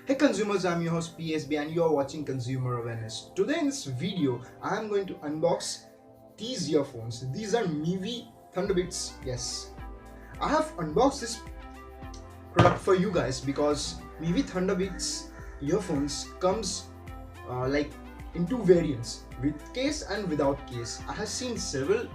Hey consumers, I'm your host PSB and you're watching Consumer Awareness. Today in this video, I'm going to unbox these earphones. These are Mivi Thunderbeats. Yes, I have unboxed this product for you guys because Mivi Thunderbeats earphones comes like in two variants, with case and without case. I have seen several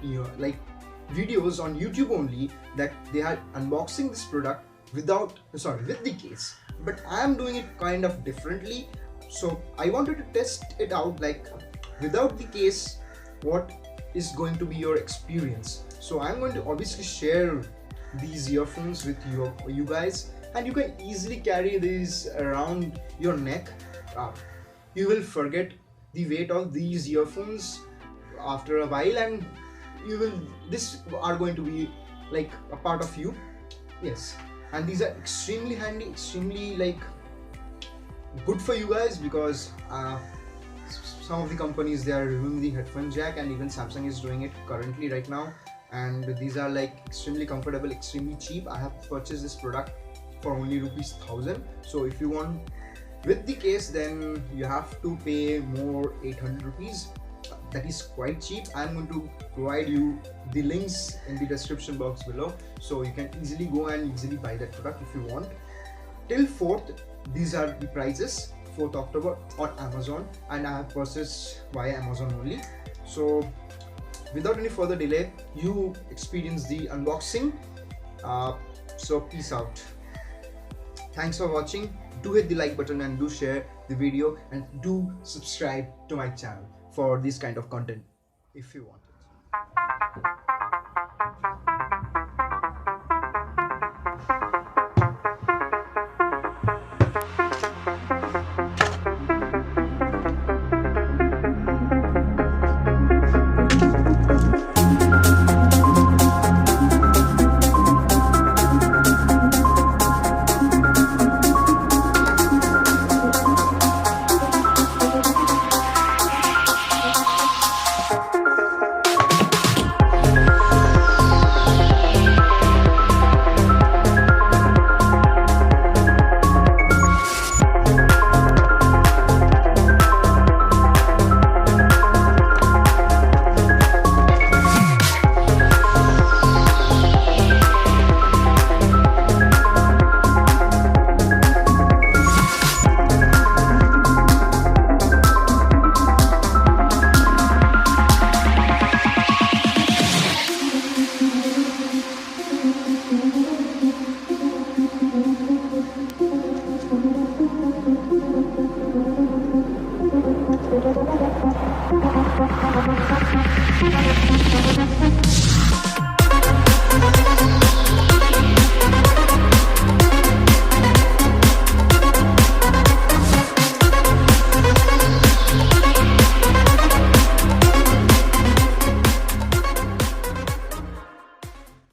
videos on YouTube only that they are unboxing this product with the case, but I am doing it kind of differently. So I wanted to test it out, like without the case, what is going to be your experience. So I'm going to obviously share these earphones with you guys, and you can easily carry these around your neck. You will forget the weight of these earphones after a while, and this are going to be like a part of you. Yes, and these are extremely handy, extremely good for you guys, because some of the companies, they are removing the headphone jack, and even Samsung is doing it currently right now. And these are extremely comfortable, extremely cheap. I have purchased this product for only rupees 1000. So if you want with the case, then you have to pay more, 800 rupees. That is quite cheap. I'm going to provide you the links in the description box below, so you can easily go and easily buy that product if you want. Till 4th, these are the prices, 4th October on Amazon, and I have purchased via Amazon only. So without any further delay, you experience the unboxing. So peace out. Thanks for watching. Do hit the like button and do share the video, and do subscribe to my channel for this kind of content if you want it. Thank you.